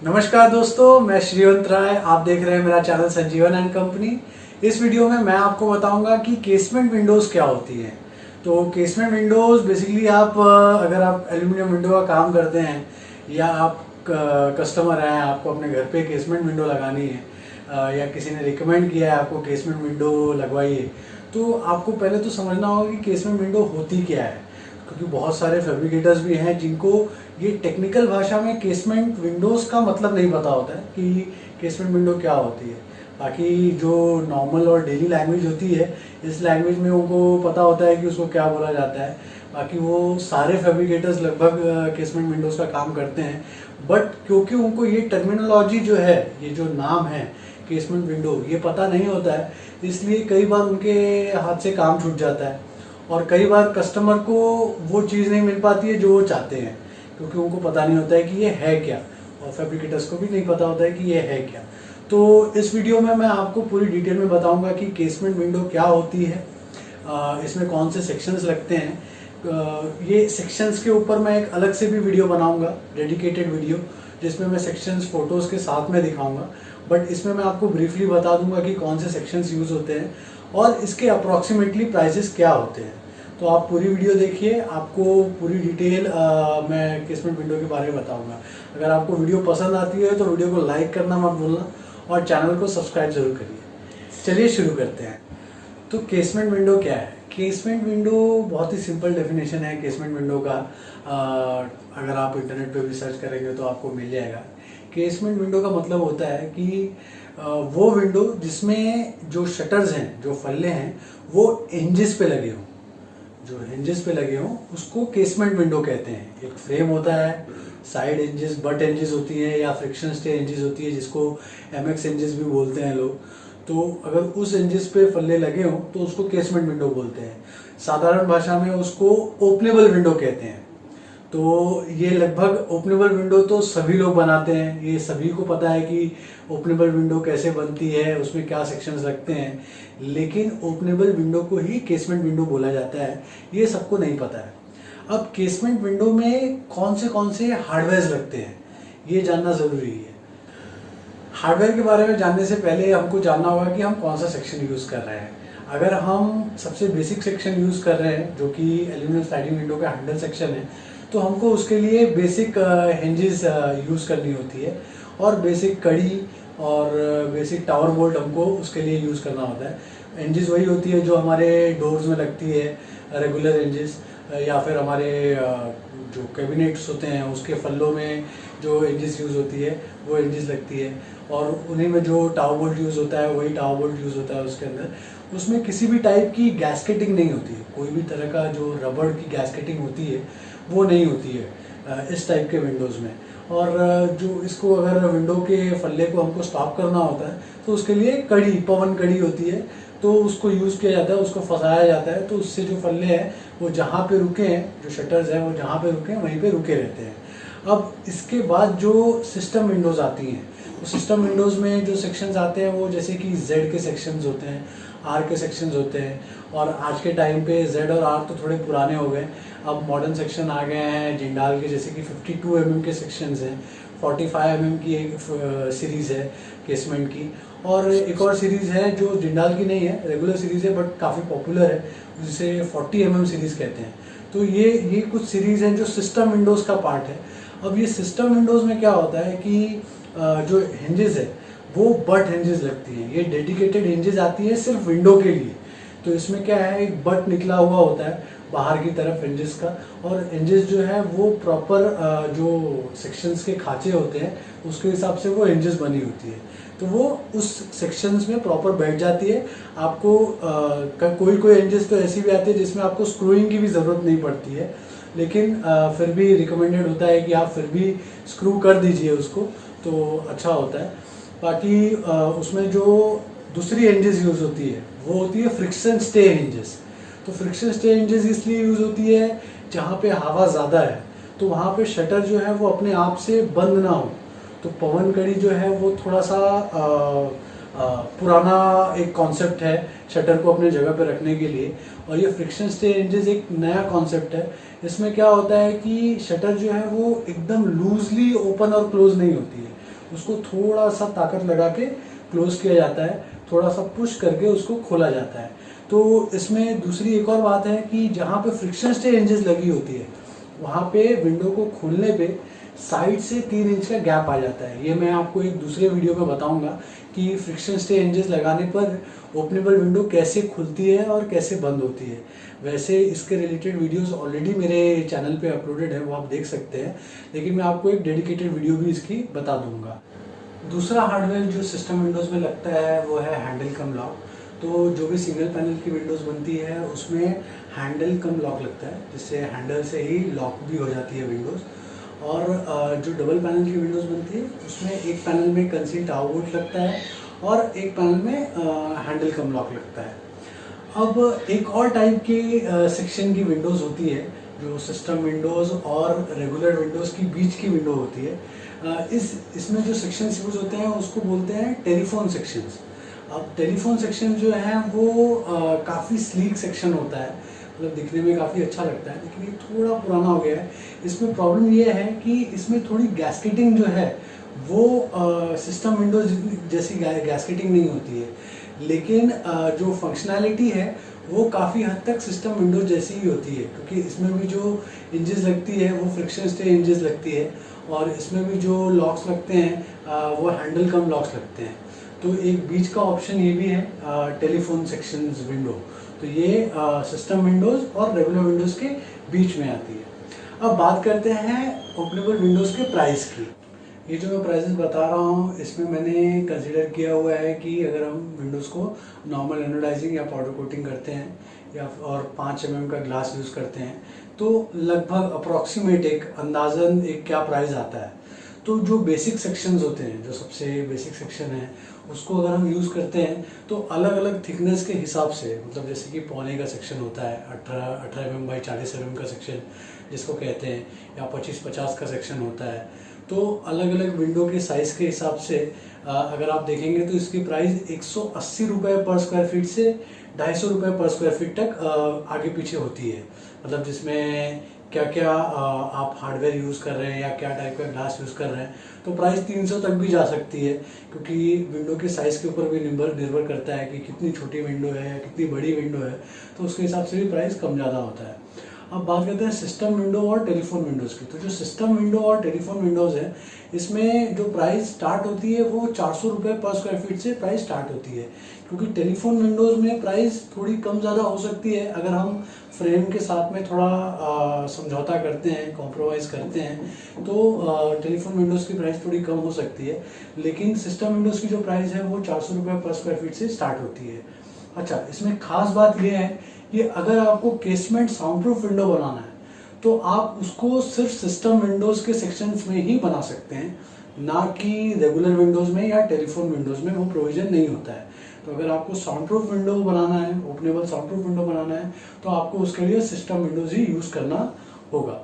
नमस्कार दोस्तों, मैं श्रीवंत राय। आप देख रहे हैं मेरा चैनल संजीवन एंड कंपनी। इस वीडियो में मैं आपको बताऊंगा कि केसमेंट विंडोज़ क्या होती हैं। तो केसमेंट विंडोज़ बेसिकली अगर आप एल्यूमिनियम विंडो का काम करते हैं या आप कस्टमर हैं, आपको अपने घर पे केसमेंट विंडो लगानी है या किसी ने रिकमेंड किया है आपको केसमेंट विंडो लगवाइए, तो आपको पहले तो समझना होगा कि केसमेंट विंडो होती क्या है। क्योंकि बहुत सारे फैब्रिकेटर्स भी हैं जिनको ये टेक्निकल भाषा में केसमेंट विंडोज़ का मतलब नहीं पता होता है कि केसमेंट विंडो क्या होती है। बाकी जो नॉर्मल और डेली लैंग्वेज होती है, इस लैंग्वेज में उनको पता होता है कि उसको क्या बोला जाता है। बाकी वो सारे फैब्रिकेटर्स लगभग केसमेंट विंडोज़ का काम करते हैं, बट क्योंकि उनको ये टर्मिनोलॉजी जो है, ये जो नाम है केसमेंट विंडो, ये पता नहीं होता है, इसलिए कई बार उनके हाथ से काम छूट जाता है और कई बार कस्टमर को वो चीज़ नहीं मिल पाती है जो वो चाहते हैं, क्योंकि उनको पता नहीं होता है कि ये है क्या, और फैब्रिकेटर्स को भी नहीं पता होता है कि ये है क्या। तो इस वीडियो में मैं आपको पूरी डिटेल में बताऊंगा कि केसमेंट विंडो क्या होती है, इसमें कौन से सेक्शंस लगते हैं। ये सेक्शंस के ऊपर मैं एक अलग से भी वीडियो बनाऊंगा, डेडिकेटेड वीडियो, जिसमें मैं सेक्शंस फोटोज़ के साथ में दिखाऊंगा। बट इसमें मैं आपको ब्रीफली बता दूंगा कि कौन से सेक्शंस यूज़ होते हैं और इसके अप्रॉक्सीमेटली प्राइजेस क्या होते हैं। तो आप पूरी वीडियो देखिए, आपको पूरी डिटेल मैं केसमेंट विंडो के बारे में बताऊंगा। अगर आपको वीडियो पसंद आती है तो वीडियो को लाइक करना मत भूलना और चैनल को सब्सक्राइब जरूर करिए। चलिए शुरू करते हैं। तो केसमेंट विंडो क्या है? केसमेंट विंडो बहुत ही सिंपल डेफिनेशन है केसमेंट विंडो का। अगर आप इंटरनेट पे भी सर्च करेंगे तो आपको मिल जाएगा। केसमेंट विंडो का मतलब होता है कि वो विंडो जिसमें जो शटर्स हैं, जो फल्ले हैं, वो हिंजेस पे लगे हों। जो हिंजेस पे लगे हों उसको केसमेंट विंडो कहते हैं। एक फ्रेम होता है, साइड हिंजेस, बट हिंजेस होती है या फ्रिक्शन स्टे हिंजेस होती है, जिसको एमएक्स हिंजेस भी बोलते हैं लोग। तो अगर उस हिंजेस पे फल्ले लगे हों तो उसको केसमेंट विंडो बोलते हैं। साधारण भाषा में उसको ओपनेबल विंडो कहते हैं। तो ये लगभग ओपनेबल विंडो तो सभी लोग बनाते हैं, ये सभी को पता है कि ओपनेबल विंडो कैसे बनती है, उसमें क्या सेक्शंस लगते हैं, लेकिन ओपनेबल विंडो को ही केसमेंट विंडो बोला जाता है, ये सबको नहीं पता है। अब केसमेंट विंडो में कौन से हार्डवेयर लगते हैं, ये जानना ज़रूरी है। हार्डवेयर के बारे में जानने से पहले हमको जानना होगा कि हम कौन सा सेक्शन यूज़ कर रहे हैं। अगर हम सबसे बेसिक सेक्शन यूज़ कर रहे हैं, जो कि एल्यूमिनियम स्लाइडिंग विंडो का हैंडल सेक्शन है, तो हमको उसके लिए बेसिक हिंजेस यूज़ करनी होती है और बेसिक कड़ी और बेसिक टावर बोल्ट हमको उसके लिए यूज़ करना होता है। हिंजेस वही होती है जो हमारे डोर्स में लगती है, रेगुलर हिंजेस, या फिर हमारे जो कैबिनेट्स होते हैं उसके फल्लों में जो हिंजेस यूज़ होती है वो हिंजेस लगती है, और उन्हीं में जो टावर बोल्ट यूज़ होता है वही टावर बोल्ट यूज़ होता है उसके अंदर। उसमें किसी भी टाइप की गैस्केटिंग नहीं होती है, कोई भी तरह का जो रबड़ की गैस्केटिंग होती है वो नहीं होती है इस टाइप के विंडोज़ में। और जो इसको अगर विंडो के फल्ले को हमको स्टॉप करना होता है तो उसके लिए कड़ी, पवन कड़ी होती है, तो उसको यूज़ किया जाता है, उसको फंसाया जाता है, तो उससे जो फल्ले हैं वो जहाँ पे रुके हैं, जो शटर्स हैं वो जहाँ पे रुके हैं वहीं पे रुके रहते हैं। अब इसके बाद जो सिस्टम विंडोज़ आती हैं, तो सिस्टम विंडोज़ में जो सेक्शंस आते हैं वो जैसे कि जेड के सेक्शंस होते हैं, आर के सेक्शंस होते हैं, और आज के टाइम पे जेड और आर तो थोड़े पुराने हो गए, अब मॉडर्न सेक्शन आ गए हैं जिंडाल के, जैसे कि 52 mm के सेक्शंस हैं, 45 mm की एक सीरीज़ है केसमेंट की, और एक और सीरीज़ है जो जिंडाल की नहीं है, रेगुलर सीरीज़ है बट काफ़ी पॉपुलर है, जिसे 40 mm सीरीज़ कहते हैं। तो ये कुछ सीरीज़ हैं जो सिस्टम विंडोज़ का पार्ट है। अब ये सिस्टम विंडोज़ में क्या होता है कि जो हिंजेस है वो बट हिंजेस लगती हैं, ये डेडिकेटेड हिंजेस आती है सिर्फ विंडो के लिए। तो इसमें क्या है, एक बट निकला हुआ होता है बाहर की तरफ हिंजेस का, और हिंजेस जो है वो प्रॉपर जो सेक्शंस के खांचे होते हैं उसके हिसाब से वो हिंजेस बनी होती है, तो वो उस सेक्शंस में प्रॉपर बैठ जाती है। आपको कोई हिंजेस तो ऐसी भी आती है जिसमें आपको स्क्रूइंग की भी ज़रूरत नहीं पड़ती है, लेकिन फिर भी रिकमेंडेड होता है कि आप फिर भी स्क्रू कर दीजिए उसको, तो अच्छा होता है। बाकी उसमें जो दूसरी हिंजेस यूज़ होती है वो होती है फ्रिक्शन स्टे हिंजेस। तो फ्रिक्शन स्टे हिंजेस इसलिए यूज़ होती है जहाँ पे हवा ज़्यादा है, तो वहाँ पे शटर जो है वो अपने आप से बंद ना हो। तो पवन कड़ी जो है वो थोड़ा सा पुराना एक कॉन्सेप्ट है शटर को अपने जगह पे रखने के लिए, और ये फ्रिक्शन स्टे हिंजेस एक नया कॉन्सेप्ट है। इसमें क्या होता है कि शटर जो है वो एकदम लूजली ओपन और क्लोज नहीं होती है, उसको थोड़ा सा ताकत लगा के क्लोज किया जाता है, थोड़ा सा पुश करके उसको खोला जाता है। तो इसमें दूसरी एक और बात है कि जहाँ पे फ्रिक्शन स्टे हिंजेस लगी होती है वहाँ पे विंडो को खोलने पे साइड से 3 इंच का गैप आ जाता है। ये मैं आपको एक दूसरे वीडियो में बताऊंगा कि फ्रिक्शन स्टे हिंजेस लगाने पर ओपनेबल विंडो कैसे खुलती है और कैसे बंद होती है। वैसे इसके रिलेटेड वीडियोस ऑलरेडी मेरे चैनल पे अपलोडेड है, वो आप देख सकते हैं, लेकिन मैं आपको एक डेडिकेटेड वीडियो भी इसकी बता दूंगा। दूसरा हार्डवेयर जो सिस्टम विंडोज़ में लगता है वो है हैंडल कम लॉक। तो जो भी सिंगल पैनल की विंडोज़ बनती है उसमें हैंडल कम लॉक लगता है, जिससे हैंडल से ही लॉक भी हो जाती है विंडोज़। और जो डबल पैनल की विंडोज़ बनती है उसमें एक पैनल में कंसील्ड आउटपुट लगता है और एक पैनल में हैंडल कम लॉक लगता है। अब एक और टाइप के सेक्शन की विंडोज़ होती है जो सिस्टम विंडोज़ और रेगुलर विंडोज़ की बीच की विंडो होती है। इसमें जो सेक्शंस यूज होते हैं उसको बोलते हैं टेलीफोन सेक्शंस। अब टेलीफोन सेक्शन जो है वो काफ़ी स्लीक सेक्शन होता है, मतलब दिखने में काफ़ी अच्छा लगता है, लेकिन ये थोड़ा पुराना हो गया है। इसमें प्रॉब्लम ये है कि इसमें थोड़ी गैस्केटिंग जो है वो सिस्टम विंडोज जैसी गैस्केटिंग नहीं होती है, लेकिन जो फंक्शनैलिटी है वो काफ़ी हद तक सिस्टम विंडोज जैसी ही होती है, क्योंकि इसमें भी जो इंजेस लगती है वो फ्रिक्शन स्टे इंजेस लगती है और इसमें भी जो लॉक्स लगते हैं वो हैंडल कम लॉक्स लगते हैं। तो एक बीच का ऑप्शन ये भी है टेलीफोन सेक्शंस विंडो। तो ये सिस्टम विंडोज़ और रेगुलर विंडोज़ के बीच में आती है। अब बात करते हैं ओपनेबल विंडोज़ के प्राइस की। ये जो मैं प्राइसेस बता रहा हूँ इसमें मैंने कंसिडर किया हुआ है कि अगर हम विंडोज़ को नॉर्मल एनोडाइजिंग या पाउडर कोटिंग करते हैं या और 5 mm का ग्लास यूज़ करते हैं तो लगभग अप्रॉक्सीमेट एक अंदाज़न एक क्या प्राइस आता है। तो जो बेसिक सेक्शंस होते हैं, जो सबसे बेसिक सेक्शन है, उसको अगर हम यूज़ करते हैं तो अलग अलग थिकनेस के हिसाब से, मतलब जैसे कि पौने का सेक्शन होता है, 18 mm बाई 40 mm का सेक्शन जिसको कहते हैं, या 25-50 का सेक्शन होता है। तो अलग अलग विंडो के साइज़ के हिसाब से अगर आप देखेंगे तो इसकी प्राइस 180 रुपये पर स्क्वायर फीट से 250 रुपये पर स्क्वायर फीट तक आगे पीछे होती है। मतलब जिसमें क्या क्या आप हार्डवेयर यूज़ कर रहे हैं या क्या टाइप का ग्लास यूज़ कर रहे हैं, तो प्राइस 300 तक भी जा सकती है, क्योंकि विंडो के साइज़ के ऊपर भी निर्भर करता है कि कितनी छोटी विंडो है या कितनी बड़ी विंडो है, तो उसके हिसाब से भी प्राइस कम ज़्यादा होता है। अब बात करते हैं सिस्टम विंडो और टेलीफोन विंडोज़ की। तो जो सिस्टम विंडो और टेलीफोन विंडोज़ है इसमें जो प्राइस स्टार्ट होती है वो 400 रुपये पर स्क्वायर फीट से प्राइस स्टार्ट होती है, क्योंकि टेलीफोन विंडोज़ में प्राइस थोड़ी कम ज़्यादा हो सकती है अगर हम फ्रेम के साथ में थोड़ा समझौता करते हैं, कॉम्प्रोमाइज़ करते हैं, तो टेलीफोन विंडोज़ की प्राइस थोड़ी कम हो सकती है, लेकिन सिस्टम विंडोज़ की जो प्राइस है वो 400 रुपये पर स्क्वायर फीट से स्टार्ट होती है। अच्छा, इसमें खास बात यह है कि अगर आपको केसमेंट साउंड प्रूफ विंडो बनाना है तो आप उसको सिर्फ सिस्टम विंडोज़ के सेक्शंस में ही बना सकते हैं, ना कि रेगुलर विंडोज़ में या टेलीफोन विंडोज़ में वो प्रोविज़न नहीं होता है। तो अगर आपको साउंड प्रूफ विंडो बनाना है, ओपनेबल साउंड प्रूफ विंडो बनाना है, तो आपको उसके लिए सिस्टम विंडोज़ ही यूज़ करना होगा।